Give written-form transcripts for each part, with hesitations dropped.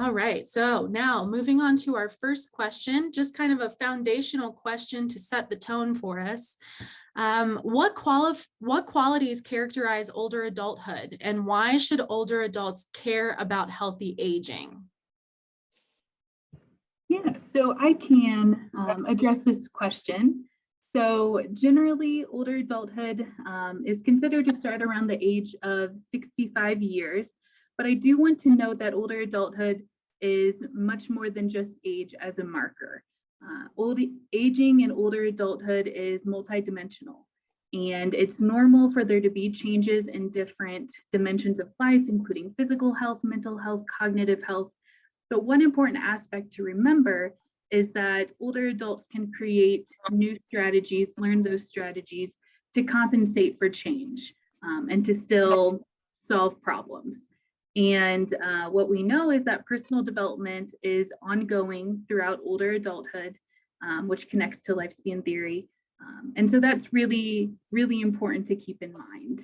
All right, so now moving on to our first question, just kind of a foundational question to set the tone for us. What qualities characterize older adulthood, and why should older adults care about healthy aging? Yeah, so I can address this question. So generally, older adulthood is considered to start around the age of 65 years, but I do want to note that older adulthood is much more than just age as a marker. Aging in older adulthood is multidimensional, and it's normal for there to be changes in different dimensions of life, including physical health, mental health, cognitive health. But one important aspect to remember is that older adults can create new strategies, learn those strategies to compensate for change and to still solve problems. And what we know is that personal development is ongoing throughout older adulthood, which connects to lifespan theory. And so that's really, really important to keep in mind.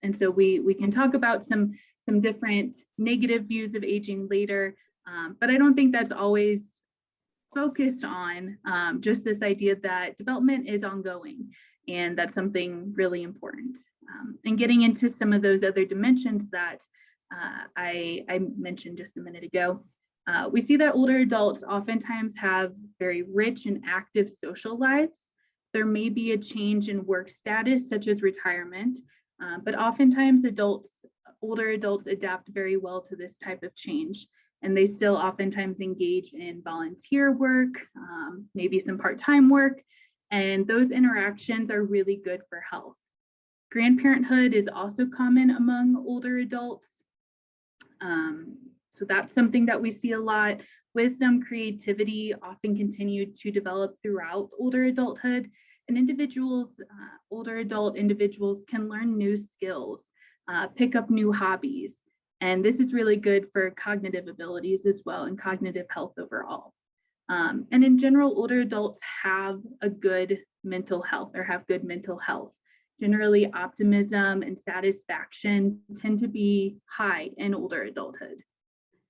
And so we can talk about some different negative views of aging later, but I don't think that's always focused on just this idea that development is ongoing, and that's something really important. And getting into some of those other dimensions that I mentioned just a minute ago, we see that older adults oftentimes have very rich and active social lives. There may be a change in work status, such as retirement, but oftentimes older adults adapt very well to this type of change, and they still oftentimes engage in volunteer work, maybe some part-time work, and those interactions are really good for health. Grandparenthood is also common among older adults. So that's something that we see a lot. Wisdom, creativity often continue to develop throughout older adulthood, and older adult individuals can learn new skills, pick up new hobbies. And this is really good for cognitive abilities as well, and cognitive health overall. And in general, older adults have a good mental health, or have good mental health. Generally, optimism and satisfaction tend to be high in older adulthood.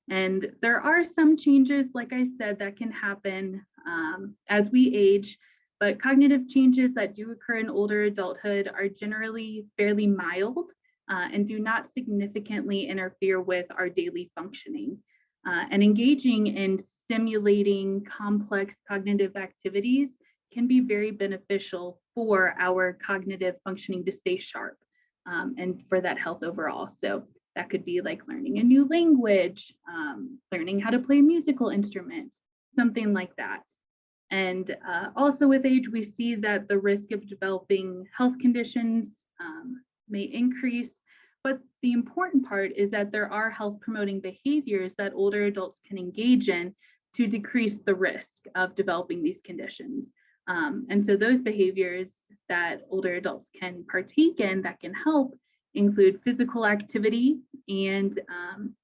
And there are some changes, like I said, that can happen as we age, but cognitive changes that do occur in older adulthood are generally fairly mild and do not significantly interfere with our daily functioning. And engaging in stimulating complex cognitive activities can be very beneficial for our cognitive functioning to stay sharp and for that health overall. So that could be like learning a new language, learning how to play a musical instrument, something like that. And also with age, we see that the risk of developing health conditions may increase. But the important part is that there are health promoting behaviors that older adults can engage in to decrease the risk of developing these conditions. And so those behaviors that older adults can partake in that can help include physical activity and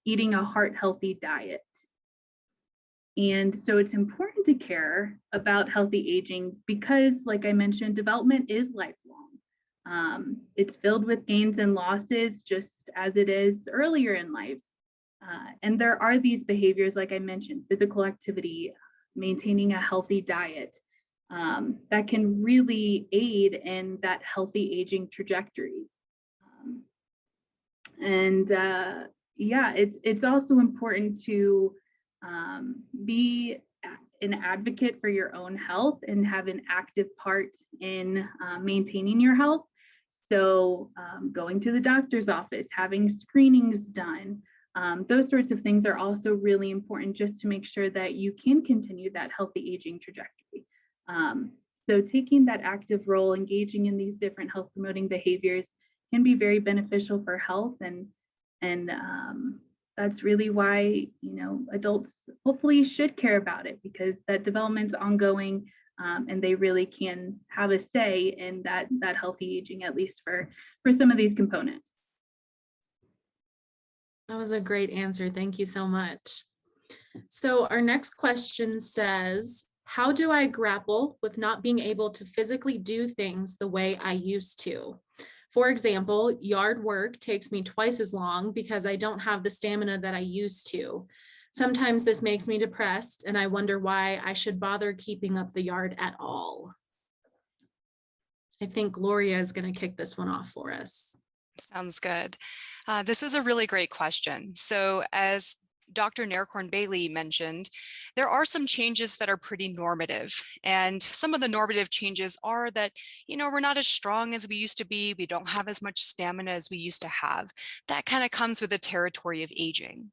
eating a heart healthy diet. And so it's important to care about healthy aging because, like I mentioned, development is lifelong. It's filled with gains and losses, just as it is earlier in life. And there are these behaviors, like I mentioned, physical activity, maintaining a healthy diet, that can really aid in that healthy aging trajectory. Yeah, it's also important to be an advocate for your own health and have an active part in maintaining your health. So going to the doctor's office, having screenings done, those sorts of things are also really important just to make sure that you can continue that healthy aging trajectory. So taking that active role, engaging in these different health promoting behaviors can be very beneficial for health, and that's really why, you know, adults hopefully should care about it, because that development's ongoing, and they really can have a say in that healthy aging, at least for some of these components. That was a great answer. Thank you so much. So our next question says, how do I grapple with not being able to physically do things the way I used to? For example, yard work takes me twice as long because I don't have the stamina that I used to. Sometimes this makes me depressed, and I wonder why I should bother keeping up the yard at all. I think Gloria is going to kick this one off for us. Sounds good. This is a really great question. So as Dr. Naircorn-Bailey mentioned, there are some changes that are pretty normative. And some of the normative changes are that, we're not as strong as we used to be. We don't have as much stamina as we used to have. That kind of comes with the territory of aging.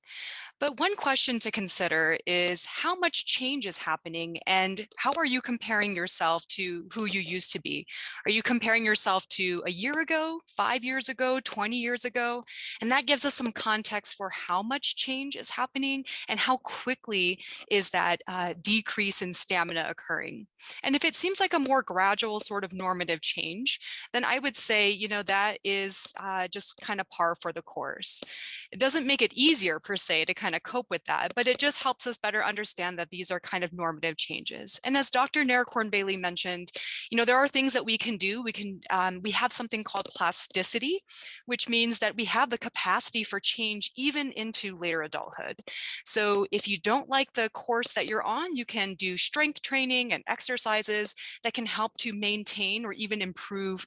But one question to consider is how much change is happening and how are you comparing yourself to who you used to be? Are you comparing yourself to a year ago, 5 years ago, 20 years ago? And that gives us some context for how much change is happening and how quickly is that decrease in stamina occurring. And if it seems like a more gradual sort of normative change, then I would say, that is just kind of par for the course. It doesn't make it easier per se to kind of cope with that, but it just helps us better understand that these are kind of normative changes. And as Dr. Naircorn-Bailey mentioned, there are things that we can do. We have something called plasticity, which means that we have the capacity for change even into later adulthood. So if you don't like the course that you're on, you can do strength training and exercises that can help to maintain or even improve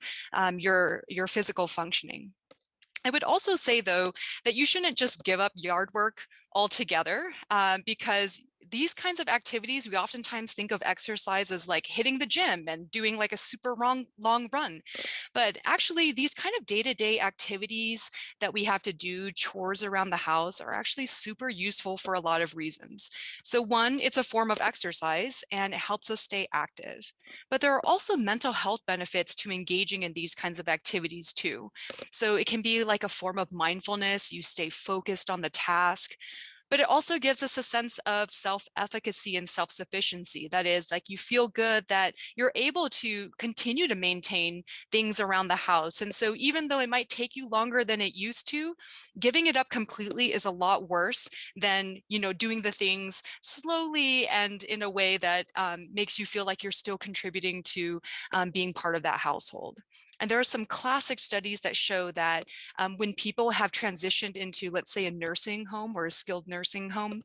your physical functioning. I would also say, though, that you shouldn't just give up yard work altogether because these kinds of activities, we oftentimes think of exercise as like hitting the gym and doing like a super long run. But actually, these kind of day-to-day activities that we have to do, chores around the house, are actually super useful for a lot of reasons. So one, it's a form of exercise and it helps us stay active. But there are also mental health benefits to engaging in these kinds of activities too. So it can be like a form of mindfulness. You stay focused on the task. But it also gives us a sense of self-efficacy and self-sufficiency. That is, like, you feel good that you're able to continue to maintain things around the house. And so even though it might take you longer than it used to, giving it up completely is a lot worse than, doing the things slowly and in a way that makes you feel like you're still contributing to being part of that household. And there are some classic studies that show that when people have transitioned into, let's say, a nursing home or a skilled nursing home,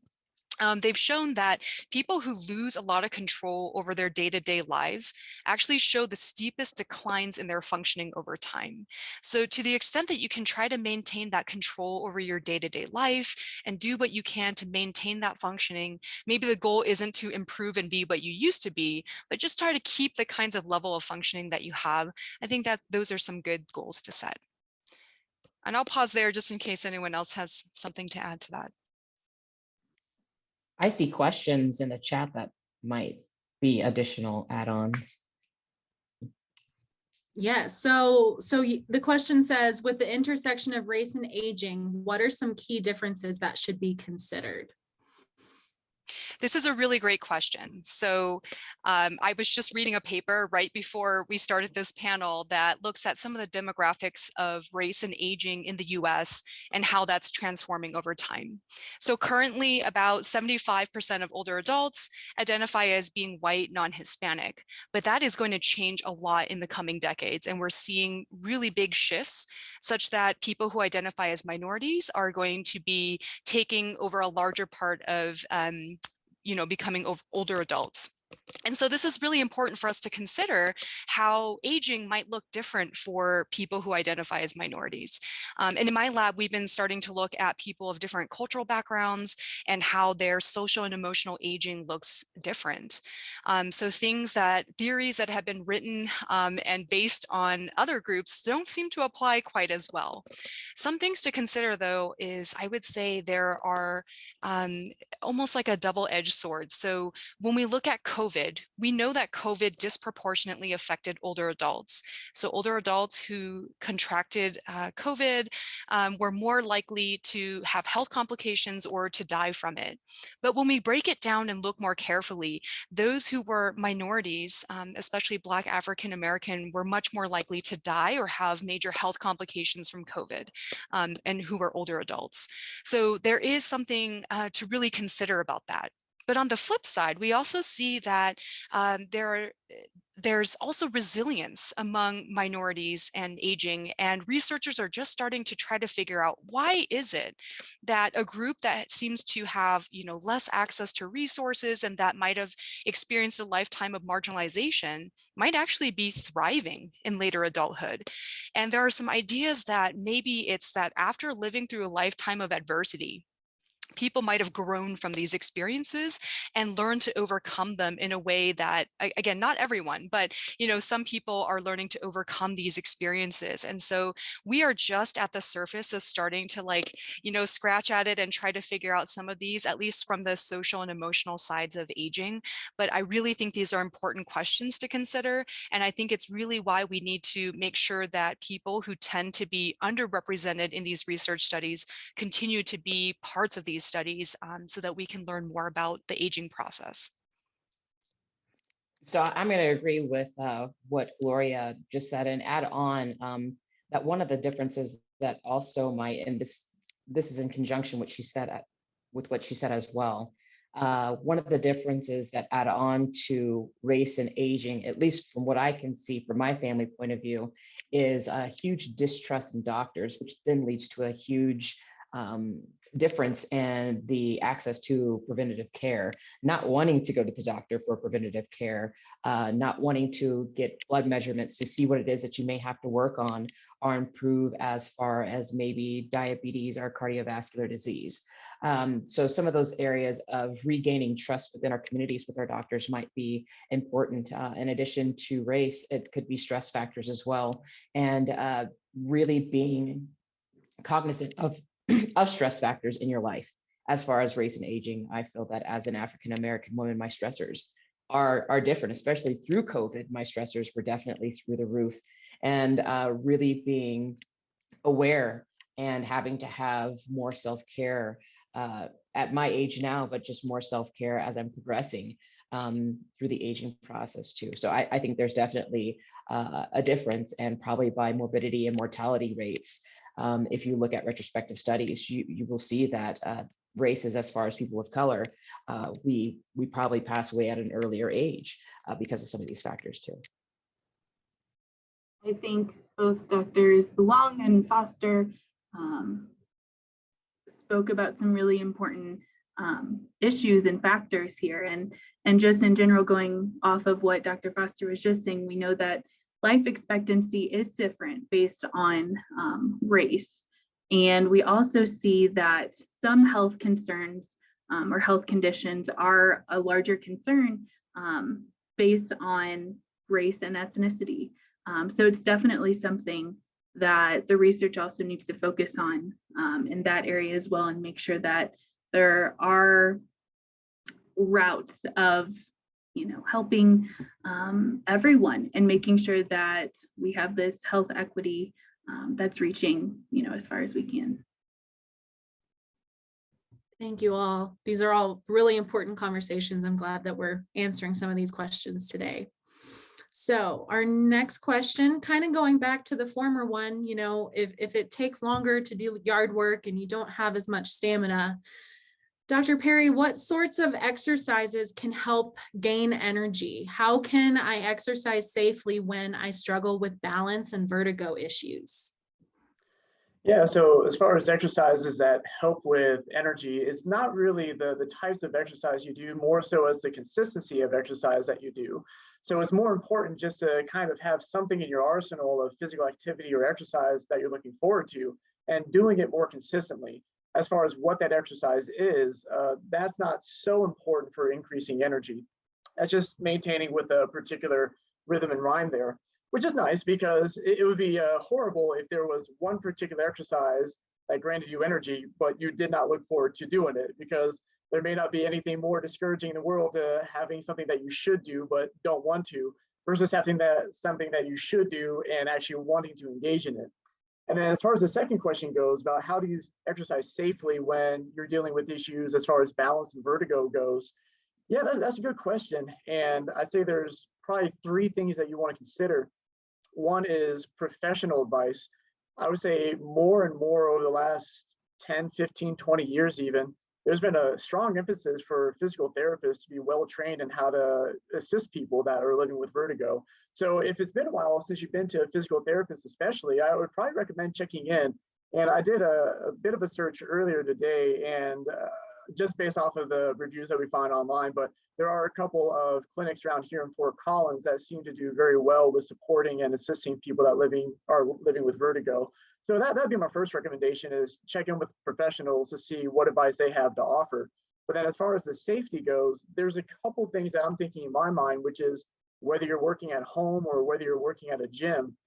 they've shown that people who lose a lot of control over their day-to-day lives actually show the steepest declines in their functioning over time. So to the extent that you can try to maintain that control over your day-to-day life and do what you can to maintain that functioning, maybe the goal isn't to improve and be what you used to be, but just try to keep the kinds of level of functioning that you have. I think that those are some good goals to set. And I'll pause there just in case anyone else has something to add to that. I see questions in the chat that might be additional add-ons. Yeah, so the question says, with the intersection of race and aging, what are some key differences that should be considered? This is a really great question. So I was just reading a paper right before we started this panel that looks at some of the demographics of race and aging in the US and how that's transforming over time. So currently about 75% of older adults identify as being white, non-Hispanic, but that is going to change a lot in the coming decades. And we're seeing really big shifts such that people who identify as minorities are going to be taking over a larger part of becoming older adults. And so this is really important for us to consider how aging might look different for people who identify as minorities. And in my lab, we've been starting to look at people of different cultural backgrounds and how their social and emotional aging looks different. So theories that have been written and based on other groups don't seem to apply quite as well. Some things to consider, though, is I would say there are almost like a double-edged sword. So when we look at COVID, we know that COVID disproportionately affected older adults. So older adults who contracted COVID were more likely to have health complications or to die from it. But when we break it down and look more carefully, those who were minorities, especially Black African American, were much more likely to die or have major health complications from COVID, and who were older adults. So there is something to really consider about that. But on the flip side, we also see that there are there's also resilience among minorities and aging, and researchers are just starting to try to figure out why is it that a group that seems to have, less access to resources and that might have experienced a lifetime of marginalization might actually be thriving in later adulthood. And there are some ideas that maybe it's that after living through a lifetime of adversity, people might have grown from these experiences and learned to overcome them in a way that, again, not everyone, but some people are learning to overcome these experiences. And so we are just at the surface of starting to scratch at it and try to figure out some of these, at least from the social and emotional sides of aging. But I really think these are important questions to consider. And I think it's really why we need to make sure that people who tend to be underrepresented in these research studies continue to be parts of these studies, so that we can learn more about the aging process. So I'm going to agree with what Gloria just said and add on that one of the differences that also might, and this is in conjunction with what she said as well. One of the differences that add on to race and aging, at least from what I can see from my family point of view, is a huge distrust in doctors, which then leads to a huge difference in the access to preventative care, not wanting to go to the doctor for preventative care, not wanting to get blood measurements to see what it is that you may have to work on or improve as far as maybe diabetes or cardiovascular disease. So some of those areas of regaining trust within our communities with our doctors might be important. In addition to race, it could be stress factors as well. And really being cognizant of stress factors in your life. As far as race and aging, I feel that as an African-American woman, my stressors are different, especially through COVID. My stressors were definitely through the roof, and really being aware and having to have more self-care at my age now, but just more self-care as I'm progressing through the aging process too. So I think there's definitely a difference, and probably by morbidity and mortality rates. If you look at retrospective studies, you will see that races, as far as people of color, we probably pass away at an earlier age because of some of these factors too. I think both Drs. Long and Foster spoke about some really important issues and factors here. And just in general, going off of what Dr. Foster was just saying, we know that life expectancy is different based on race. And we also see that some health concerns or health conditions are a larger concern based on race and ethnicity. So it's definitely something that the research also needs to focus on in that area as well, and make sure that there are routes of helping everyone and making sure that we have this health equity that's reaching as far as we can. Thank you all. These are all really important conversations. I'm glad that we're answering some of these questions today. So our next question, kind of going back to the former one, if it takes longer to do yard work and you don't have as much stamina, Dr. Perry, what sorts of exercises can help gain energy? How can I exercise safely when I struggle with balance and vertigo issues? Yeah, so as far as exercises that help with energy, it's not really the types of exercise you do, more so as the consistency of exercise that you do. So it's more important just to kind of have something in your arsenal of physical activity or exercise that you're looking forward to, and doing it more consistently. As far as what that exercise is, that's not so important for increasing energy. That's just maintaining with a particular rhythm and rhyme there, which is nice, because it would be horrible if there was one particular exercise that granted you energy, but you did not look forward to doing it, because there may not be anything more discouraging in the world having something that you should do but don't want to, versus having something that you should do and actually wanting to engage in it. And then as far as the second question goes about how do you exercise safely when you're dealing with issues as far as balance and vertigo goes, yeah, that's a good question. And I'd say there's probably three things that you want to consider. One is professional advice. I would say more and more over the last 10, 15, 20 years even, there's been a strong emphasis for physical therapists to be well trained in how to assist people that are living with vertigo. So if it's been a while since you've been to a physical therapist, especially, I would probably recommend checking in. And I did a bit of a search earlier today, and just based off of the reviews that we find online, but there are a couple of clinics around here in Fort Collins that seem to do very well with supporting and assisting people that are living with vertigo. So that'd be my first recommendation, is check in with professionals to see what advice they have to offer. But then as far as the safety goes, there's a couple things that I'm thinking in my mind, which is whether you're working at home or whether you're working at a gym,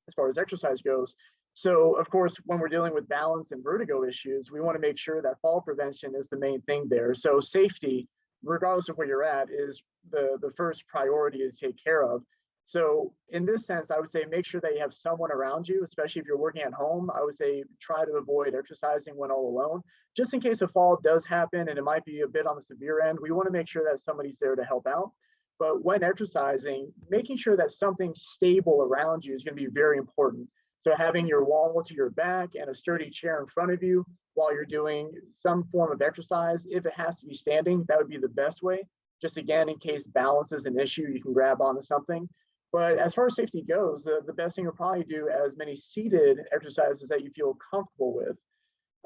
as far as exercise goes. So of course, when we're dealing with balance and vertigo issues, we want to make sure that fall prevention is the main thing there. So safety, regardless of where you're at, is the first priority to take care of. So in this sense, I would say make sure that you have someone around you, especially if you're working at home. I would say try to avoid exercising when all alone, just in case a fall does happen and it might be a bit on the severe end. We want to make sure that somebody's there to help out. But when exercising, making sure that something stable around you is going to be very important. So having your wall to your back and a sturdy chair in front of you while you're doing some form of exercise. If it has to be standing, that would be the best way. Just again, in case balance is an issue, you can grab onto something. But as far as safety goes, the best thing you'll probably do as many seated exercises that you feel comfortable with.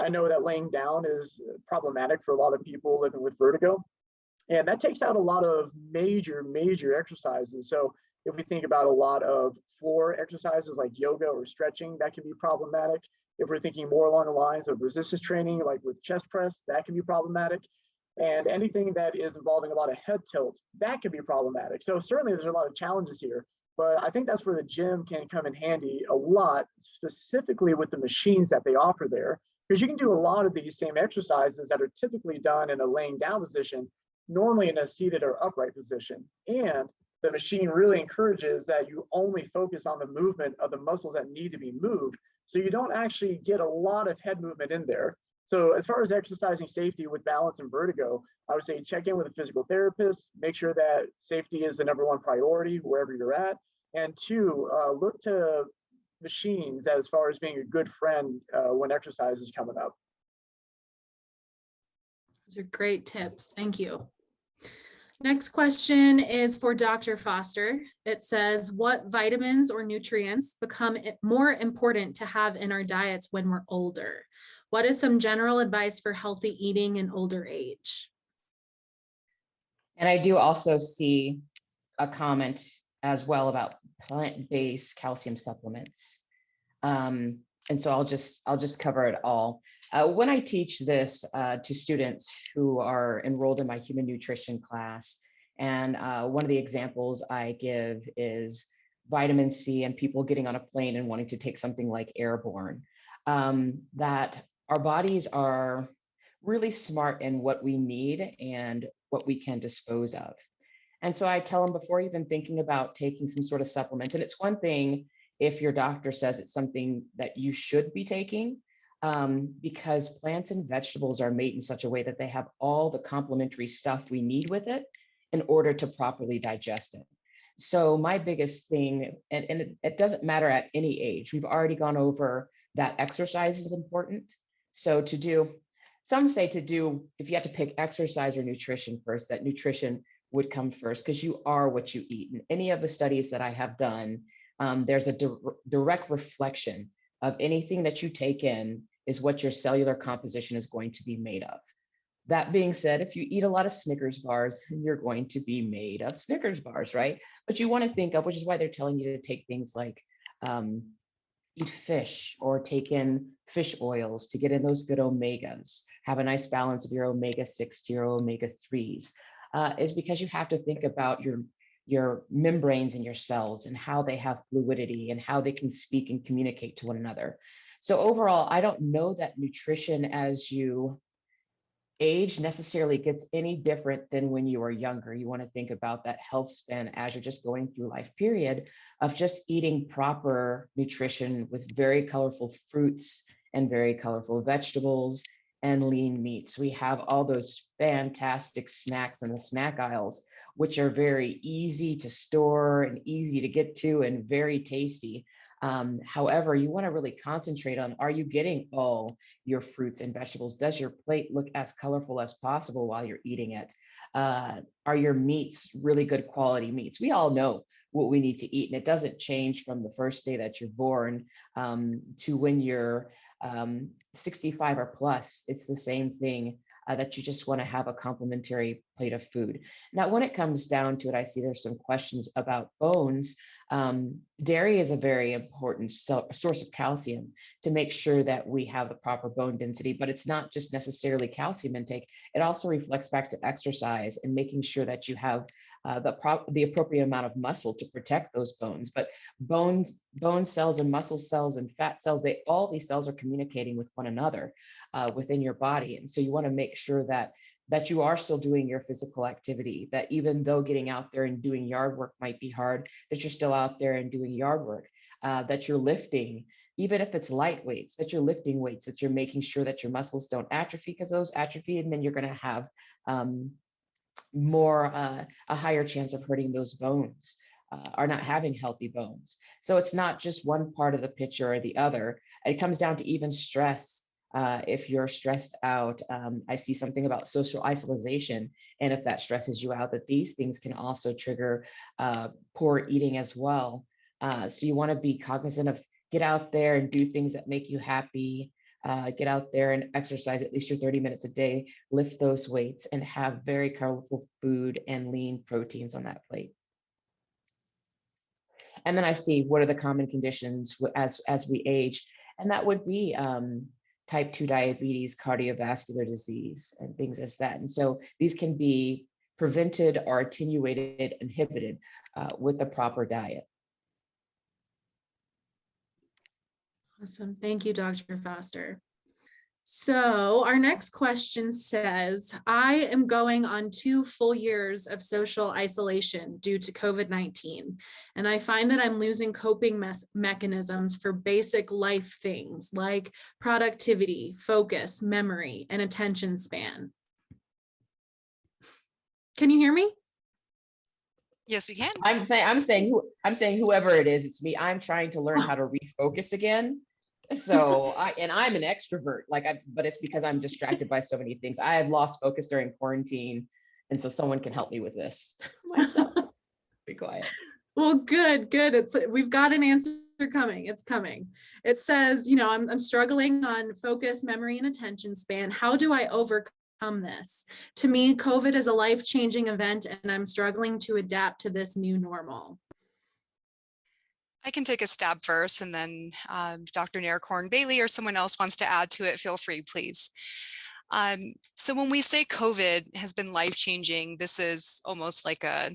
I know that laying down is problematic for a lot of people living with vertigo, and that takes out a lot of major exercises. So if we think about a lot of floor exercises like yoga or stretching, that can be problematic. If we're thinking more along the lines of resistance training, like with chest press, that can be problematic. And anything that is involving a lot of head tilt, that can be problematic. So certainly there's a lot of challenges here, but I think that's where the gym can come in handy a lot, specifically with the machines that they offer there, because you can do a lot of these same exercises that are typically done in a laying down position, normally in a seated or upright position. And the machine really encourages that you only focus on the movement of the muscles that need to be moved. So you don't actually get a lot of head movement in there. So as far as exercising safety with balance and vertigo, I would say check in with a physical therapist, make sure that safety is the #1 priority wherever you're at. And two, look to machines as far as being a good friend when exercise is coming up. Those are great tips. Thank you. Next question is for Dr. Foster. It says, what vitamins or nutrients become more important to have in our diets when we're older? What is some general advice for healthy eating in older age? And I do also see a comment as well about plant-based calcium supplements. And so I'll just cover it all. When I teach this to students who are enrolled in my human nutrition class, and one of the examples I give is vitamin C and people getting on a plane and wanting to take something like airborne, that our bodies are really smart in what we need and what we can dispose of. And so I tell them before even thinking about taking some sort of supplements, and it's one thing if your doctor says it's something that you should be taking, because plants and vegetables are made in such a way that they have all the complementary stuff we need with it in order to properly digest it. So my biggest thing, and it doesn't matter at any age, we've already gone over that exercise is important. So some say if you have to pick exercise or nutrition first, that nutrition would come first because you are what you eat. In any of the studies that I have done, there's a direct reflection of anything that you take in is what your cellular composition is going to be made of. That being said, if you eat a lot of Snickers bars, you're going to be made of Snickers bars, right? But you want to think of, which is why they're telling you to take things like eat fish or take in fish oils to get in those good omegas, have a nice balance of your omega-6 to your omega-3s, is because you have to think about your membranes in your cells and how they have fluidity and how they can speak and communicate to one another. So overall, I don't know that nutrition as you age necessarily gets any different than when you were younger. You want to think about that health span as you're just going through life period of just eating proper nutrition with very colorful fruits and very colorful vegetables and lean meats. We have all those fantastic snacks in the snack aisles, which are very easy to store and easy to get to and very tasty. However, you want to really concentrate on, are you getting all your fruits and vegetables? Does your plate look as colorful as possible while you're eating it? Are your meats really good quality meats? We all know what we need to eat, and it doesn't change from the first day that you're born to when you're 65 or plus. It's the same thing. That you just want to have a complementary plate of food. Now, when it comes down to it, I see there's some questions about bones. Dairy is a very important source of calcium to make sure that we have the proper bone density, but it's not just necessarily calcium intake. It also reflects back to exercise and making sure that you have the appropriate amount of muscle to protect those bones. But bone cells and muscle cells and fat cells, all these cells are communicating with one another within your body. And so you want to make sure that you are still doing your physical activity, that even though getting out there and doing yard work might be hard, that you're still out there and doing yard work, that you're lifting, even if it's light weights, that you're lifting weights, that you're making sure that your muscles don't atrophy, because those atrophy, and then you're going to have a higher chance of hurting those bones or not having healthy bones. So it's not just one part of the picture or the other. It comes down to even stress. If you're stressed out, I see something about social isolation. And if that stresses you out, that these things can also trigger poor eating as well. So you want to be cognizant of, get out there and do things that make you happy. Get out there and exercise at least your 30 minutes a day, lift those weights, and have very colorful food and lean proteins on that plate. And then I see, what are the common conditions as we age? And that would be type 2 diabetes, cardiovascular disease, and things as that. And so these can be prevented or attenuated, inhibited with the proper diet. Awesome. Thank you, Dr. Foster. So our next question says, I am going on 2 full years of social isolation due to COVID-19, and I find that I'm losing coping mechanisms for basic life things like productivity, focus, memory, and attention span. Can you hear me? Yes, we can. I'm saying whoever it is, it's me. I'm trying to learn how to refocus again. So I'm an extrovert, but it's because I'm distracted by so many things. I have lost focus during quarantine, and so someone can help me with this. Myself. Be quiet. Well, good. We've got an answer coming. It's coming. It says, I'm struggling on focus, memory, and attention span. How do I overcome this? To me, COVID is a life-changing event, and I'm struggling to adapt to this new normal. I can take a stab first, and then Dr. Naircorn Bailey or someone else wants to add to it, feel free, please. So when we say COVID has been life-changing, this is almost like a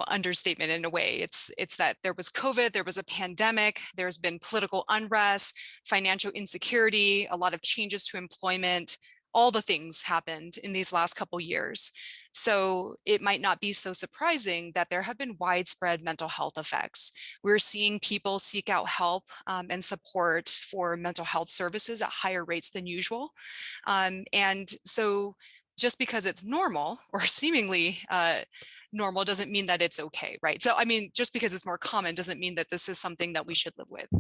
understatement in a way. It's that there was COVID, there was a pandemic, there's been political unrest, financial insecurity, a lot of changes to employment. All the things happened in these last couple years. So it might not be so surprising that there have been widespread mental health effects. We're seeing people seek out help and support for mental health services at higher rates than usual. And so just because it's normal or seemingly normal doesn't mean that it's okay, right? So, just because it's more common doesn't mean that this is something that we should live with.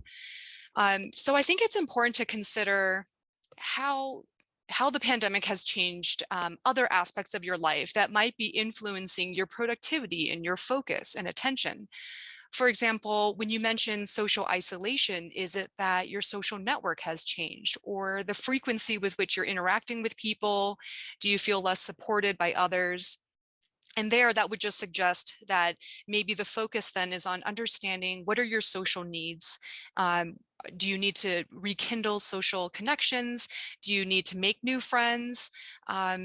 So I think it's important to consider how the pandemic has changed other aspects of your life that might be influencing your productivity and your focus and attention. For example, when you mention social isolation, is it that your social network has changed, or the frequency with which you're interacting with people? Do you feel less supported by others? And that would just suggest that maybe the focus then is on understanding, what are your social needs? Do you need to rekindle social connections? Do you need to make new friends?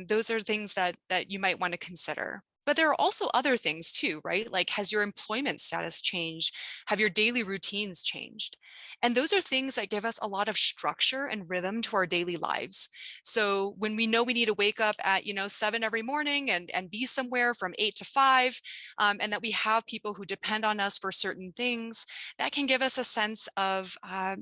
Those are things that you might want to consider. But there are also other things too, right? Like, has your employment status changed? Have your daily routines changed? And those are things that give us a lot of structure and rhythm to our daily lives. So when we know we need to wake up at 7 every morning and be somewhere from 8 to 5, and that we have people who depend on us for certain things, that can give us a sense of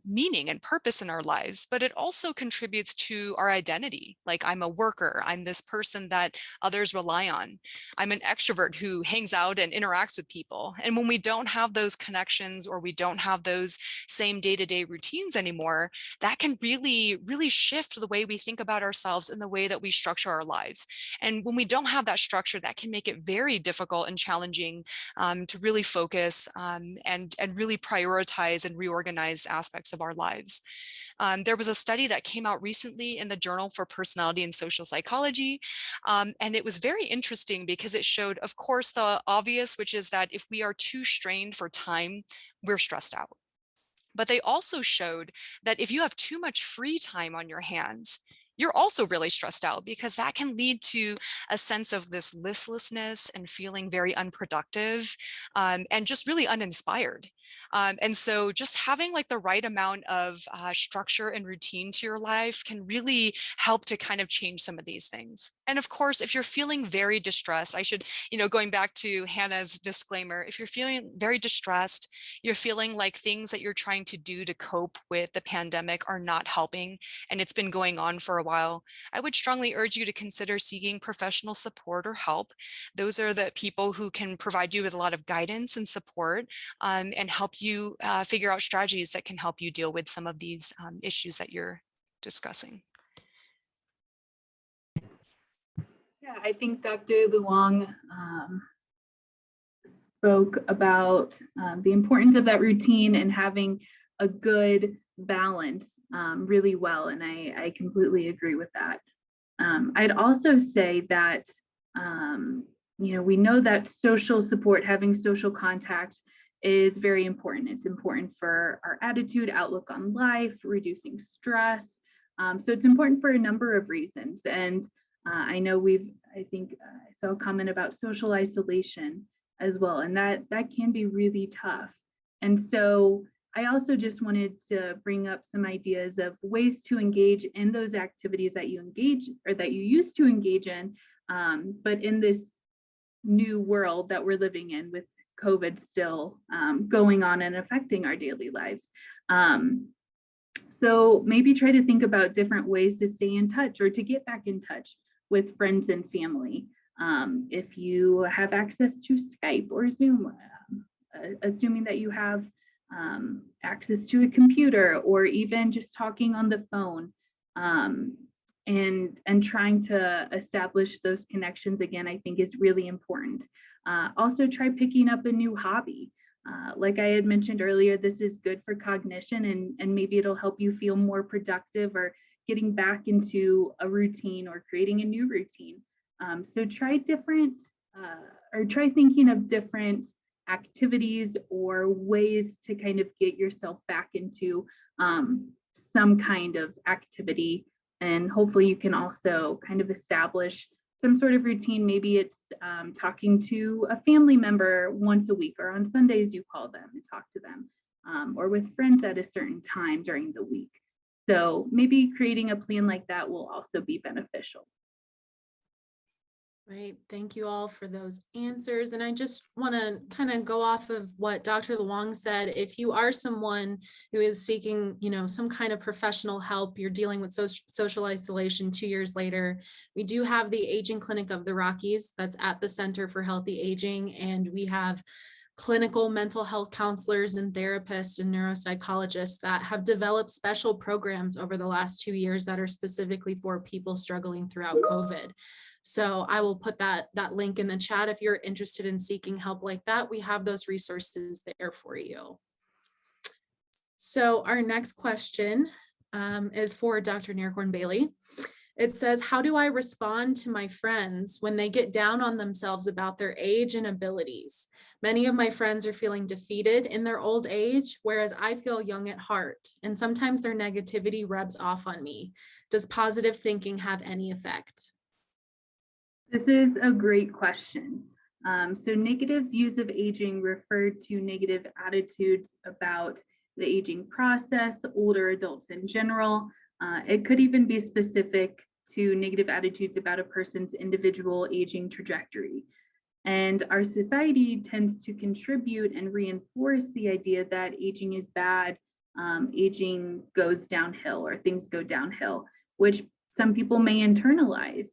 meaning and purpose in our lives. But it also contributes to our identity. Like, I'm a worker. I'm this person that others rely on. I'm an extrovert who hangs out and interacts with people. And when we don't have those connections, or we don't have those same day-to-day routines anymore, that can really, really shift the way we think about ourselves and the way that we structure our lives. And when we don't have that structure, that can make it very difficult and challenging to really focus and really prioritize and reorganize aspects of our lives. There was a study that came out recently in the Journal for Personality and Social Psychology, and it was very interesting because it showed, of course, the obvious, which is that if we are too strained for time, we're stressed out. But they also showed that if you have too much free time on your hands, you're also really stressed out, because that can lead to a sense of this listlessness and feeling very unproductive and just really uninspired. And so just having like the right amount of structure and routine to your life can really help to kind of change some of these things. And of course, if you're feeling very distressed, I should, going back to Hannah's disclaimer, if you're feeling very distressed, you're feeling like things that you're trying to do to cope with the pandemic are not helping, and it's been going on for a while, I would strongly urge you to consider seeking professional support or help. Those are the people who can provide you with a lot of guidance and support and help you figure out strategies that can help you deal with some of these issues that you're discussing. Yeah, I think Dr. Luong spoke about the importance of that routine and having a good balance really well, and I completely agree with that. I'd also say that we know that social support, having social contact, is very important. It's important for our attitude, outlook on life, reducing stress. So it's important for a number of reasons. And I know I saw a comment about social isolation as well, and that can be really tough. And so I also just wanted to bring up some ideas of ways to engage in those activities that you engage or that you used to engage in, but in this new world that we're living in with COVID still going on and affecting our daily lives. So maybe try to think about different ways to stay in touch or to get back in touch with friends and family. If you have access to Skype or Zoom, assuming that you have access to a computer, or even just talking on the phone, and trying to establish those connections again, I think is really important. Also try picking up a new hobby. Like I had mentioned earlier, this is good for cognition, and maybe it'll help you feel more productive, or getting back into a routine or creating a new routine. So try try thinking of different activities or ways to kind of get yourself back into some kind of activity. And hopefully you can also kind of establish some sort of routine. Maybe it's talking to a family member once a week, or on Sundays you call them and talk to them, or with friends at a certain time during the week. So maybe creating a plan like that will also be beneficial. Great. Thank you all for those answers. And I just want to kind of go off of what Dr. Luong said. If you are someone who is seeking, some kind of professional help, you're dealing with social isolation 2 years later, we do have the Aging Clinic of the Rockies that's at the Center for Healthy Aging. And we have clinical mental health counselors and therapists and neuropsychologists that have developed special programs over the last 2 years that are specifically for people struggling throughout COVID. So I will put that link in the chat. If you're interested in seeking help like that, we have those resources there for you. So our next question is for Dr. Naircorn-Bailey. It says, how do I respond to my friends when they get down on themselves about their age and abilities? Many of my friends are feeling defeated in their old age, whereas I feel young at heart, and sometimes their negativity rubs off on me. Does positive thinking have any effect? This is a great question. So negative views of aging refer to negative attitudes about the aging process, older adults in general. It could even be specific to negative attitudes about a person's individual aging trajectory. And our society tends to contribute and reinforce the idea that aging is bad, aging goes downhill, or things go downhill, which Some people may internalize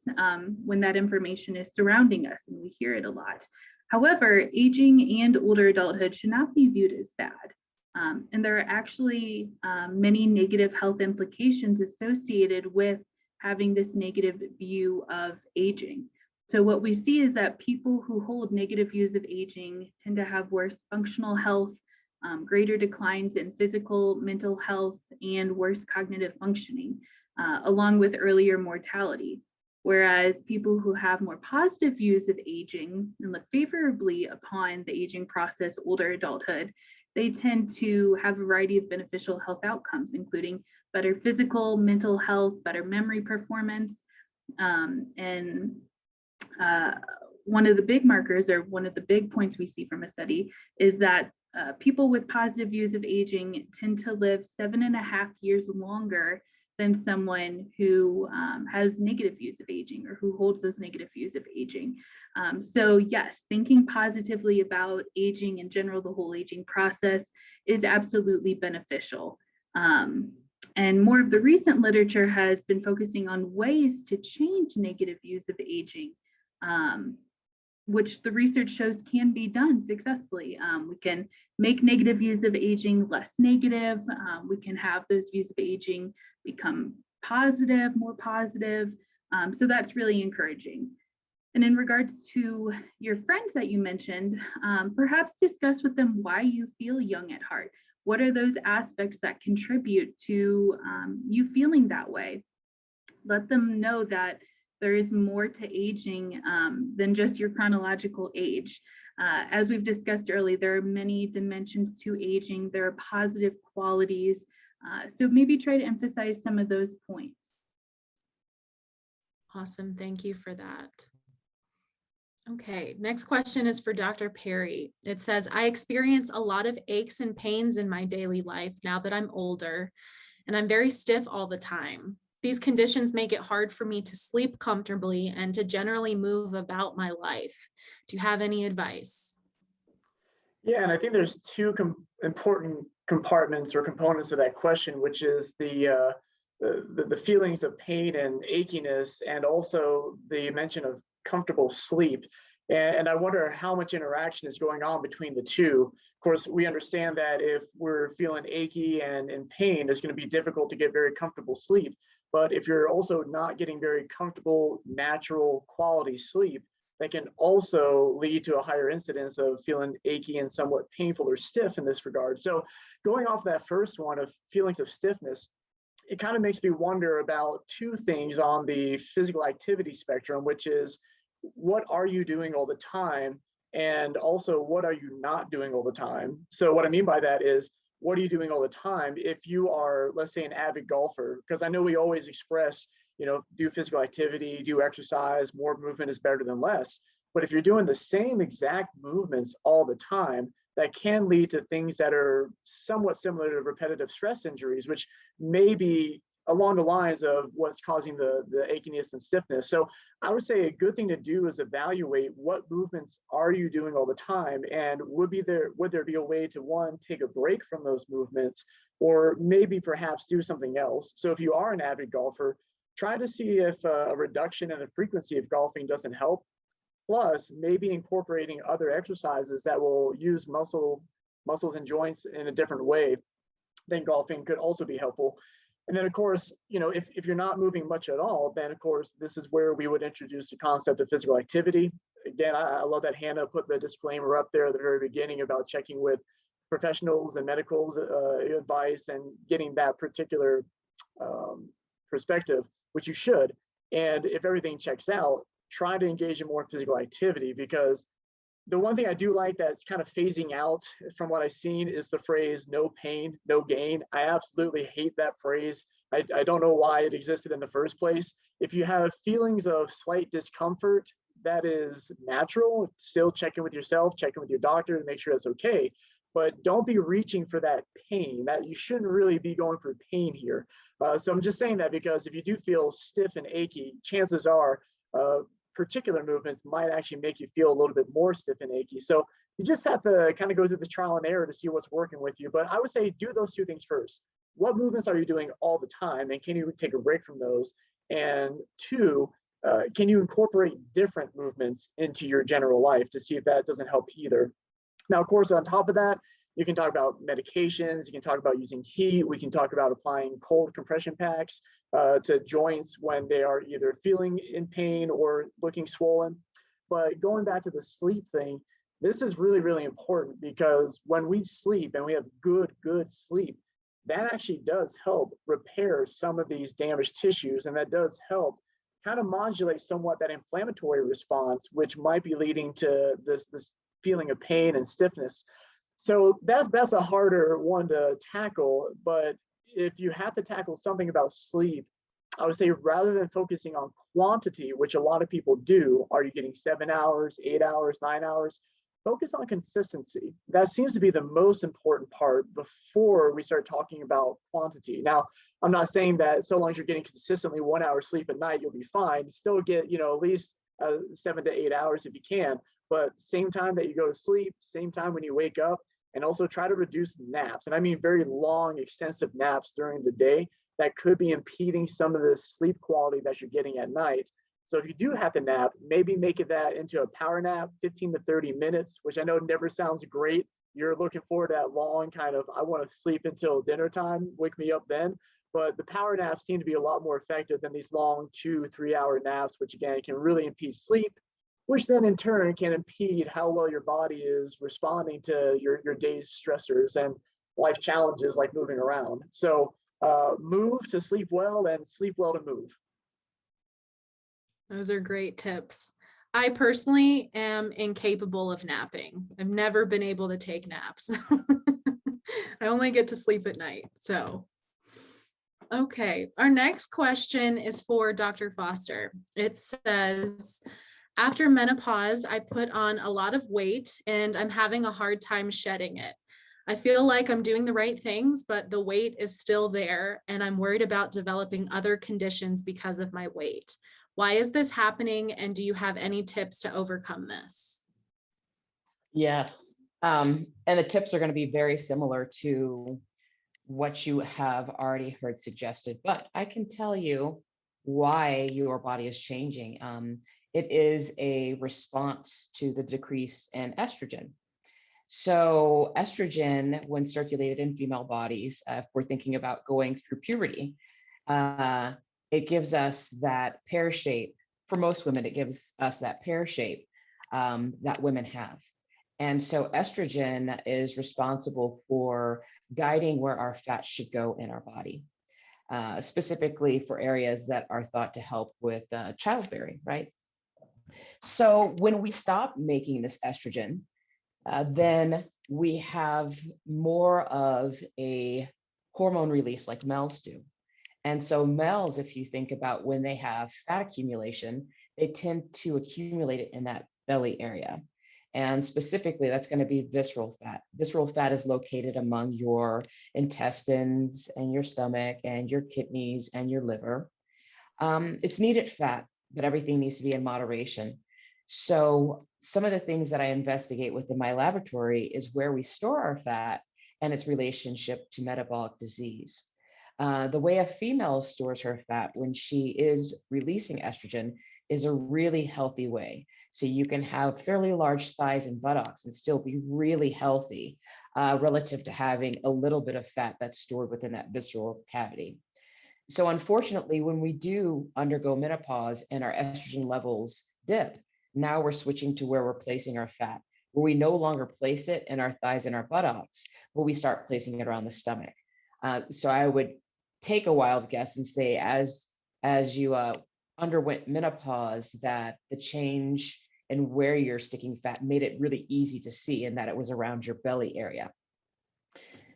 when that information is surrounding us and we hear it a lot. However, aging and older adulthood should not be viewed as bad. And there are actually many negative health implications associated with having this negative view of aging. So what we see is that people who hold negative views of aging tend to have worse functional health, greater declines in physical, mental health, and worse cognitive functioning, along with earlier mortality. Whereas people who have more positive views of aging and look favorably upon the aging process, older adulthood, they tend to have a variety of beneficial health outcomes, including better physical, mental health, better memory performance. And one of the big markers, or one of the big points we see from a study, is that people with positive views of aging tend to live 7.5 years longer than someone who has negative views of aging or who holds those negative views of aging. So yes, thinking positively about aging in general, the whole aging process, is absolutely beneficial. And more of the recent literature has been focusing on ways to change negative views of aging, which the research shows can be done successfully. We can make negative views of aging less negative. We can have those views of aging become positive, more positive. So that's really encouraging. And in regards to your friends that you mentioned, perhaps discuss with them why you feel young at heart. What are those aspects that contribute to you feeling that way? Let them know that there is more to aging than just your chronological age. As we've discussed earlier, there are many dimensions to aging. There are positive qualities. So maybe try to emphasize some of those points. Awesome. Thank you for that. Okay, next question is for Dr. Perry. It says, I experience a lot of aches and pains in my daily life now that I'm older, and I'm very stiff all the time. These conditions make it hard for me to sleep comfortably and to generally move about my life. Do you have any advice? Yeah, and I think there's two important compartments or components of that question, which is the feelings of pain and achiness, and also the mention of comfortable sleep. And I wonder how much interaction is going on between the two. Of course, we understand that if we're feeling achy and in pain, it's going to be difficult to get very comfortable sleep. But if you're also not getting very comfortable, natural quality sleep, that can also lead to a higher incidence of feeling achy and somewhat painful or stiff in this regard. So going off that first one of feelings of stiffness, it kind of makes me wonder about two things on the physical activity spectrum, which is what are you doing all the time? And also, what are you not doing all the time? So what I mean by that is, what are you doing all the time? If you are, let's say, an avid golfer, because I know we always express, do physical activity, do exercise, more movement is better than less. But if you're doing the same exact movements all the time, that can lead to things that are somewhat similar to repetitive stress injuries, which may be along the lines of what's causing the achiness and stiffness. So I would say a good thing to do is evaluate what movements are you doing all the time, and would there be a way to, one, take a break from those movements, or maybe perhaps do something else. So if you are an avid golfer, try to see if a reduction in the frequency of golfing doesn't help. Plus, maybe incorporating other exercises that will use muscles and joints in a different way than golfing could also be helpful. And then, of course, if you're not moving much at all, then, of course, this is where we would introduce the concept of physical activity. Again, I love that Hannah put the disclaimer up there at the very beginning about checking with professionals and medical advice and getting that particular perspective, which you should. And if everything checks out, try to engage in more physical activity, because the one thing I do like that's kind of phasing out from what I've seen is the phrase "no pain, no gain." I absolutely hate that phrase. I don't know why it existed in the first place. If you have feelings of slight discomfort, that is natural. Still check in with yourself, check in with your doctor to make sure that's okay. But don't be reaching for that pain. That you shouldn't really be going for pain here. So I'm just saying that because if you do feel stiff and achy, chances are particular movements might actually make you feel a little bit more stiff and achy. So you just have to kind of go through the trial and error to see what's working with you. But I would say do those two things first. What movements are you doing all the time? And can you take a break from those? And two, can you incorporate different movements into your general life to see if that doesn't help either? Now, of course, on top of that, you can talk about medications, you can talk about using heat, we can talk about applying cold compression packs to joints when they are either feeling in pain or looking swollen. But going back to the sleep thing, this is really, really important, because when we sleep and we have good sleep, that actually does help repair some of these damaged tissues, and that does help kind of modulate somewhat that inflammatory response, which might be leading to this feeling of pain and stiffness. So that's a harder one to tackle. But if you have to tackle something about sleep, I would say, rather than focusing on quantity, which a lot of people do, are you getting 7 hours, 8 hours, 9 hours? Focus on consistency. That seems to be the most important part before we start talking about quantity. Now, I'm not saying that so long as you're getting consistently 1 hour sleep at night, you'll be fine. Still get, at least 7 to 8 hours if you can, but same time that you go to sleep, same time when you wake up, and also try to reduce naps. And I mean very long, extensive naps during the day that could be impeding some of the sleep quality that you're getting at night. So if you do have to nap, maybe make it that into a power nap, 15 to 30 minutes, which I know never sounds great. You're looking forward to that long kind of, I want to sleep until dinner time, wake me up then. But the power naps seem to be a lot more effective than these long 2-3 hour naps, which again, can really impede sleep, which then in turn can impede how well your body is responding to your day's stressors and life challenges like moving around. So move to sleep well and sleep well to move. Those are great tips. I personally am incapable of napping. I've never been able to take naps. I only get to sleep at night. So, okay. Our next question is for Dr. Foster. It says, after menopause, I put on a lot of weight and I'm having a hard time shedding it. I feel like I'm doing the right things, but the weight is still there and I'm worried about developing other conditions because of my weight. Why is this happening? And do you have any tips to overcome this? Yes. And the tips are going to be very similar to what you have already heard suggested, but I can tell you why your body is changing. It is a response to the decrease in estrogen. So estrogen, when circulated in female bodies, if we're thinking about going through puberty, it gives us that pear shape. For most women, it gives us that pear shape that women have. And so estrogen is responsible for guiding where our fat should go in our body, specifically for areas that are thought to help with childbearing, right? So when we stop making this estrogen, then we have more of a hormone release like males do. And so males, if you think about when they have fat accumulation, they tend to accumulate it in that belly area. And specifically, that's going to be visceral fat. Visceral fat is located among your intestines and your stomach and your kidneys and your liver. It's needed fat, but everything needs to be in moderation. So some of the things that I investigate within my laboratory is where we store our fat and its relationship to metabolic disease. The way a female stores her fat when she is releasing estrogen is a really healthy way. So you can have fairly large thighs and buttocks and still be really healthy relative to having a little bit of fat that's stored within that visceral cavity. So unfortunately, when we do undergo menopause and our estrogen levels dip, now we're switching to where we're placing our fat, where we no longer place it in our thighs and our buttocks, but we start placing it around the stomach. So I would take a wild guess and say, as you underwent menopause, that the change in where you're sticking fat made it really easy to see, and that it was around your belly area.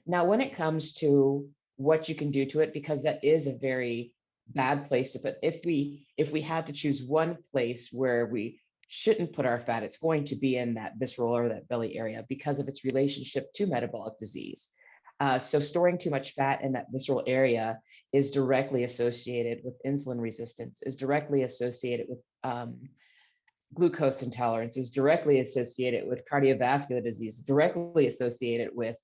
Now, when it comes to what you can do to it, because that is a very bad place to put, if we had to choose one place where we shouldn't put our fat, it's going to be in that visceral or that belly area because of its relationship to metabolic disease. So storing too much fat in that visceral area is directly associated with insulin resistance, is directly associated with glucose intolerance, is directly associated with cardiovascular disease, directly associated with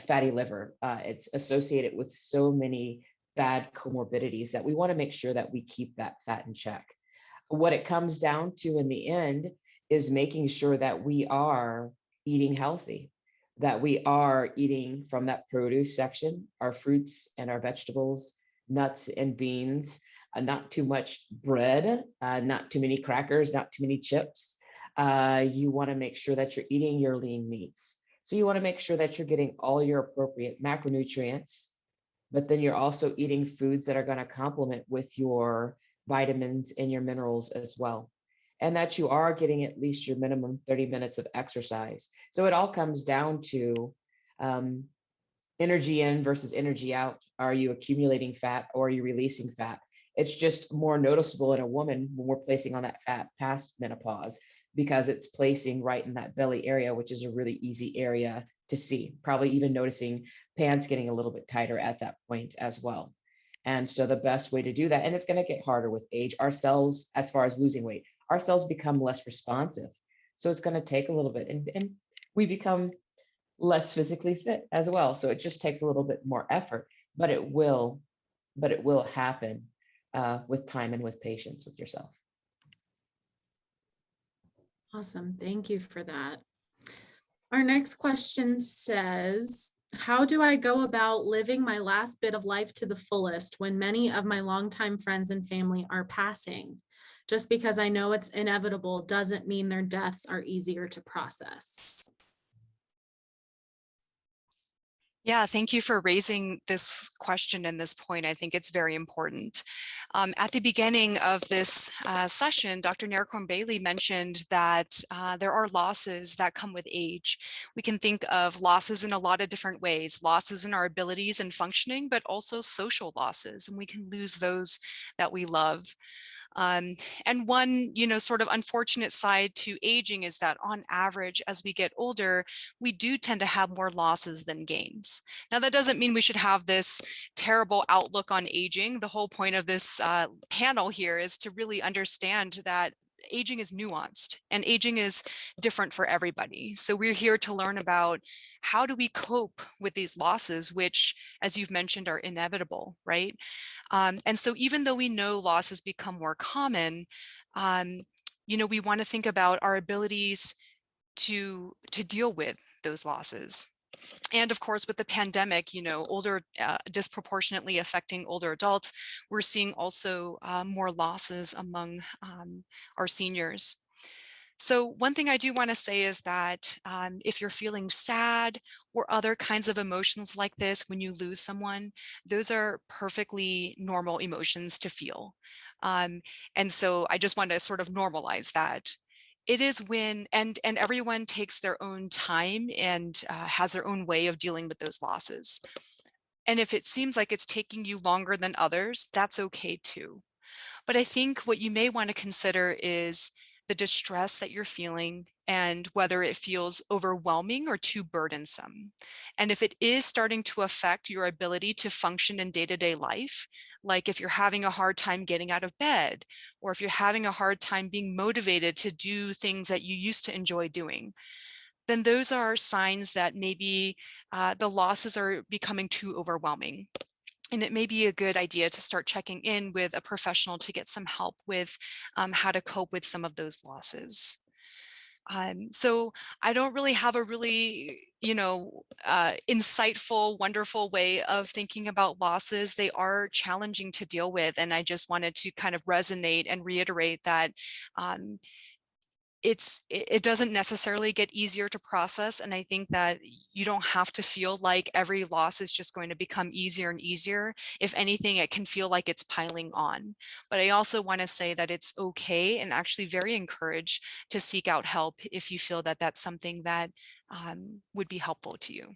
fatty liver. It's associated with so many bad comorbidities that we want to make sure that we keep that fat in check. What it comes down to in the end is making sure that we are eating healthy, that we are eating from that produce section, our fruits and our vegetables, nuts and beans, not too much bread, not too many crackers, not too many chips. You want to make sure that you're eating your lean meats. So you want to make sure that you're getting all your appropriate macronutrients, but then you're also eating foods that are going to complement with your vitamins and your minerals as well. And that you are getting at least your minimum 30 minutes of exercise. So it all comes down to energy in versus energy out. Are you accumulating fat or are you releasing fat? It's just more noticeable in a woman when we're placing on that fat past menopause, because it's placing right in that belly area, which is a really easy area to see. Probably even noticing pants getting a little bit tighter at that point as well. And so the best way to do that, and it's going to get harder with age, our cells, as far as losing weight, our cells become less responsive. So it's going to take a little bit, and we become less physically fit as well. So it just takes a little bit more effort, but it will happen with time and with patience with yourself. Awesome. Thank you for that. Our next question says, how do I go about living my last bit of life to the fullest when many of my longtime friends and family are passing? Just because I know it's inevitable doesn't mean their deaths are easier to process. Yeah, thank you for raising this question and this point. I think it's very important. At the beginning of this session, Dr. Nericon Bailey mentioned that there are losses that come with age. We can think of losses in a lot of different ways, losses in our abilities and functioning, but also social losses, and we can lose those that we love. And one, sort of unfortunate side to aging is that on average, as we get older, we do tend to have more losses than gains. Now, that doesn't mean we should have this terrible outlook on aging. The whole point of this panel here is to really understand that aging is nuanced and aging is different for everybody. So we're here to learn about how do we cope with these losses, which, as you've mentioned, are inevitable, right? And so even though we know losses become more common, we want to think about our abilities to deal with those losses. And of course, with the pandemic, disproportionately affecting older adults, we're seeing also more losses among our seniors. So one thing I do want to say is that if you're feeling sad or other kinds of emotions like this when you lose someone, those are perfectly normal emotions to feel. And so I just want to sort of normalize that. It is when, and everyone takes their own time and has their own way of dealing with those losses. And if it seems like it's taking you longer than others, that's okay too. But I think what you may want to consider is the distress that you're feeling and whether it feels overwhelming or too burdensome. And if it is starting to affect your ability to function in day-to-day life, like if you're having a hard time getting out of bed, or if you're having a hard time being motivated to do things that you used to enjoy doing, then those are signs that maybe the losses are becoming too overwhelming. And it may be a good idea to start checking in with a professional to get some help with how to cope with some of those losses. So I don't really have a really, insightful, wonderful way of thinking about losses. They are challenging to deal with. And I just wanted to kind of resonate and reiterate that it doesn't necessarily get easier to process. And I think that you don't have to feel like every loss is just going to become easier and easier. If anything, it can feel like it's piling on. But I also want to say that it's okay and actually very encouraged to seek out help if you feel that that's something that would be helpful to you.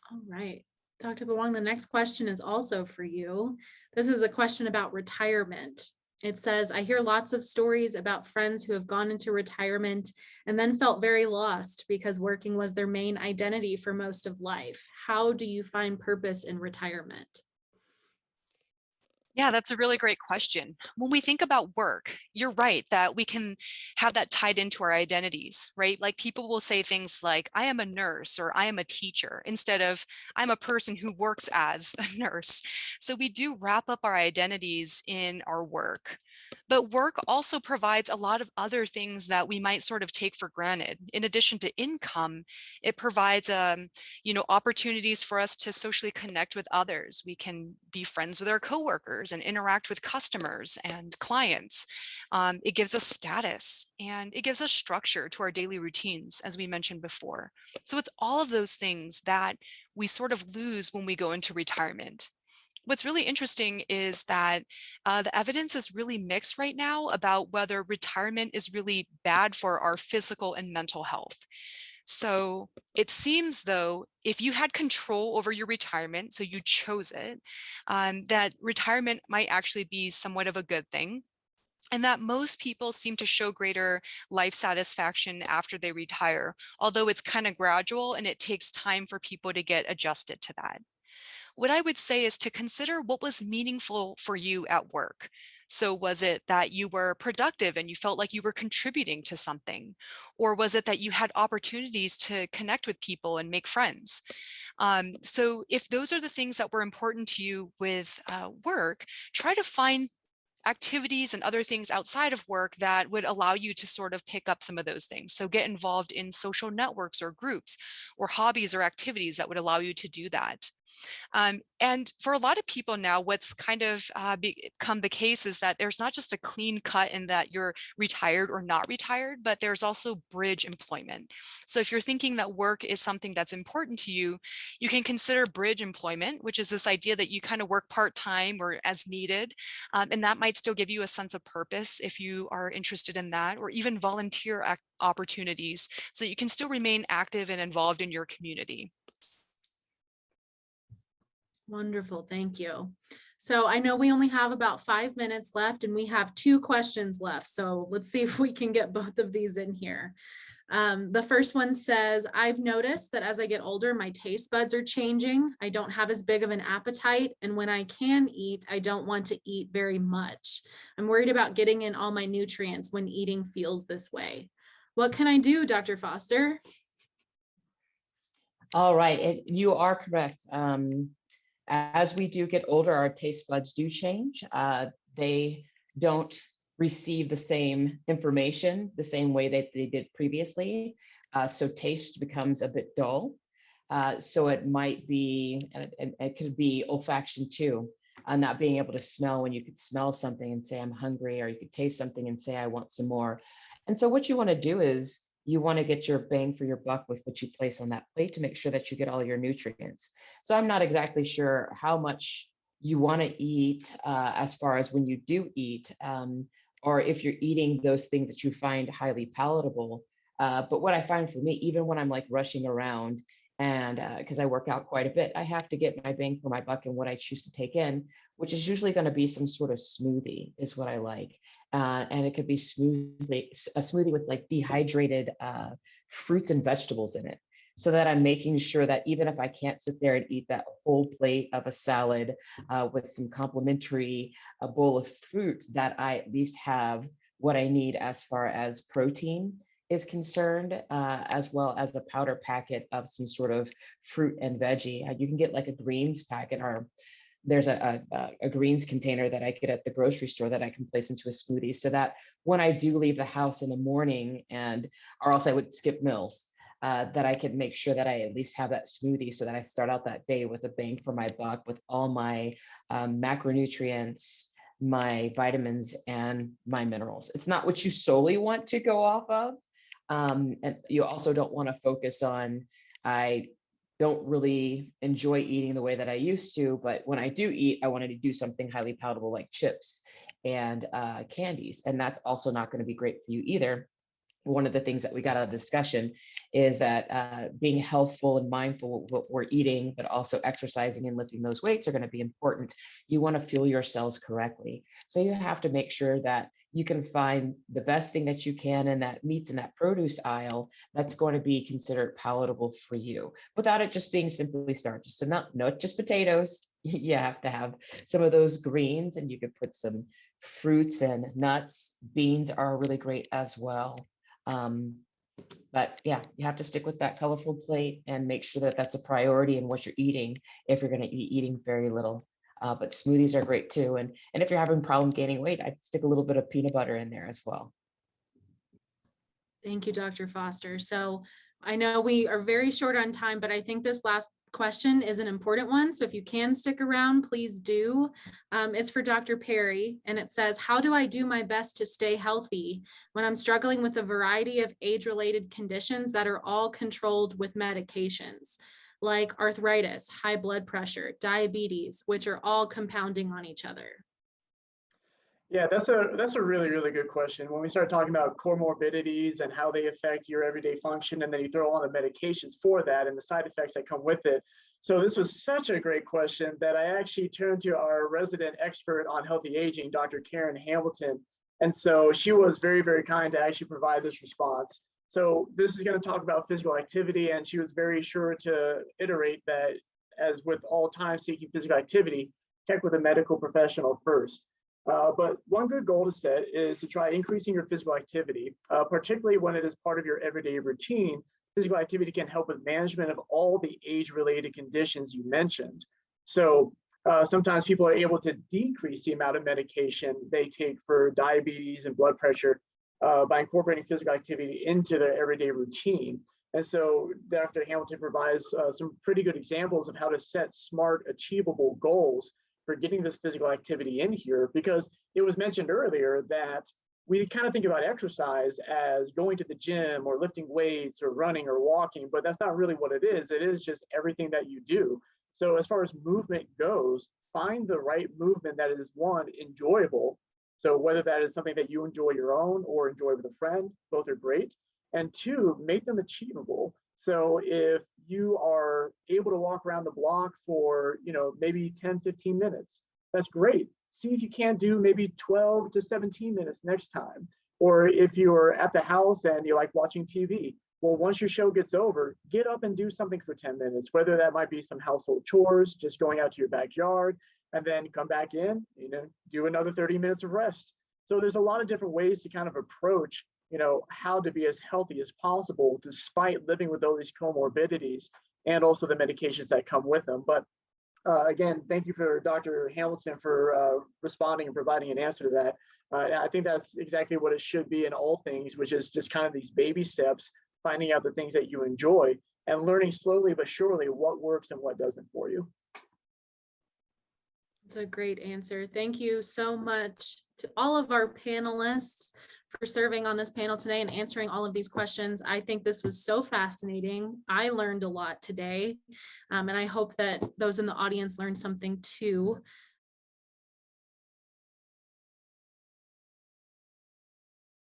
All right. Dr. Luong, the next question is also for you. This is a question about retirement. It says, I hear lots of stories about friends who have gone into retirement and then felt very lost because working was their main identity for most of life. How do you find purpose in retirement? Yeah, that's a really great question. When we think about work, you're right that we can have that tied into our identities, right? Like people will say things like, I am a nurse or I am a teacher, instead of I'm a person who works as a nurse. So we do wrap up our identities in our work. But work also provides a lot of other things that we might sort of take for granted. In addition to income, it provides opportunities for us to socially connect with others. We can be friends with our coworkers and interact with customers and clients. It gives us status and it gives us structure to our daily routines, as we mentioned before. So it's all of those things that we sort of lose when we go into retirement. What's really interesting is that the evidence is really mixed right now about whether retirement is really bad for our physical and mental health. So it seems though, if you had control over your retirement, so you chose it, that retirement might actually be somewhat of a good thing. And that most people seem to show greater life satisfaction after they retire, although it's kind of gradual and it takes time for people to get adjusted to that. What I would say is to consider what was meaningful for you at work. So was it that you were productive and you felt like you were contributing to something? Or was it that you had opportunities to connect with people and make friends? So if those are the things that were important to you with work, try to find activities and other things outside of work that would allow you to sort of pick up some of those things. So get involved in social networks or groups or hobbies or activities that would allow you to do that. And for a lot of people now, what's kind of become the case is that there's not just a clean cut in that you're retired or not retired, but there's also bridge employment. So if you're thinking that work is something that's important to you, you can consider bridge employment, which is this idea that you kind of work part-time or as needed. And that might still give you a sense of purpose if you are interested in that, or even volunteer opportunities so that you can still remain active and involved in your community. Wonderful, thank you. So I know we only have about 5 minutes left and we have 2 questions left. So let's see if we can get both of these in here. The first one says, I've noticed that as I get older, my taste buds are changing. I don't have as big of an appetite. And when I can eat, I don't want to eat very much. I'm worried about getting in all my nutrients when eating feels this way. What can I do, Dr. Foster? All right, you are correct. As we do get older, our taste buds do change. They don't receive the same information the same way that they did previously. So taste becomes a bit dull. So it might be, and it could be olfaction too, not being able to smell when you could smell something and say, I'm hungry, or you could taste something and say, I want some more. And so what you want to do is you want to get your bang for your buck with what you place on that plate to make sure that you get all your nutrients. So I'm not exactly sure how much you want to eat as far as when you do eat, or if you're eating those things that you find highly palatable. But what I find for me, even when I'm like rushing around and because I work out quite a bit, I have to get my bang for my buck and what I choose to take in, which is usually going to be some sort of smoothie is what I like. And it could be a smoothie with like dehydrated fruits and vegetables in it, so that I'm making sure that even if I can't sit there and eat that whole plate of a salad with some complimentary bowl of fruit, that I at least have what I need as far as protein is concerned, as well as a powder packet of some sort of fruit and veggie. You can get like a greens packet, or there's a greens container that I get at the grocery store that I can place into a smoothie, so that when I do leave the house in the morning, or else I would skip meals, that I can make sure that I at least have that smoothie so that I start out that day with a bang for my buck with all my macronutrients, my vitamins, and my minerals. It's not what you solely want to go off of. And you also don't want to focus on, I don't really enjoy eating the way that I used to, but when I do eat, I wanted to do something highly palatable like chips and candies. And that's also not going to be great for you either. One of the things that we got out of discussion is that being healthful and mindful of what we're eating, but also exercising and lifting those weights are going to be important. You want to fuel your cells correctly. So you have to make sure that you can find the best thing that you can in that meats and that produce aisle that's going to be considered palatable for you, without it just being simply starch. So not just potatoes, you have to have some of those greens, and you could put some fruits and nuts. Beans are really great as well. But yeah, you have to stick with that colorful plate and make sure that that's a priority in what you're eating if you're going to be eating very little. But smoothies are great too. And if you're having problem gaining weight, I'd stick a little bit of peanut butter in there as well. Thank you, Dr. Foster. So I know we are very short on time, but I think this last question is an important one. So if you can stick around, please do. It's for Dr. Perry, and it says, how do I do my best to stay healthy when I'm struggling with a variety of age-related conditions that are all controlled with medications, like arthritis, high blood pressure, diabetes, which are all compounding on each other? Yeah, that's a really, really good question. When we start talking about comorbidities and how they affect your everyday function, and then you throw on the medications for that and the side effects that come with it. So this was such a great question that I actually turned to our resident expert on healthy aging, Dr. Karen Hamilton. And so she was very, very kind to actually provide this response. So this is going to talk about physical activity, and she was very sure to iterate that, as with all time seeking physical activity, check with a medical professional first. But one good goal to set is to try increasing your physical activity, particularly when it is part of your everyday routine. Physical activity can help with management of all the age-related conditions you mentioned. So sometimes people are able to decrease the amount of medication they take for diabetes and blood pressure by incorporating physical activity into their everyday routine. And so Dr. Hamilton provides some pretty good examples of how to set smart, achievable goals for getting this physical activity in here, because it was mentioned earlier that we kind of think about exercise as going to the gym or lifting weights or running or walking, but that's not really what it is. It is just everything that you do. So as far as movement goes, find the right movement that is, one, enjoyable. So whether that is something that you enjoy your own or enjoy with a friend, both are great. And two, make them achievable. So if you are able to walk around the block for, maybe 10, 15 minutes, that's great. See if you can't do maybe 12 to 17 minutes next time. Or if you're at the house and you like watching TV, well, once your show gets over, get up and do something for 10 minutes, whether that might be some household chores, just going out to your backyard, and then come back in, do another 30 minutes of rest. So there's a lot of different ways to kind of approach how to be as healthy as possible, despite living with all these comorbidities and also the medications that come with them. But again, thank you for Dr. Hamilton for responding and providing an answer to that. I think that's exactly what it should be in all things, which is just kind of these baby steps, finding out the things that you enjoy and learning slowly but surely what works and what doesn't for you. It's a great answer. Thank you so much to all of our panelists for serving on this panel today and answering all of these questions. I think this was so fascinating. I learned a lot today, and I hope that those in the audience learned something too.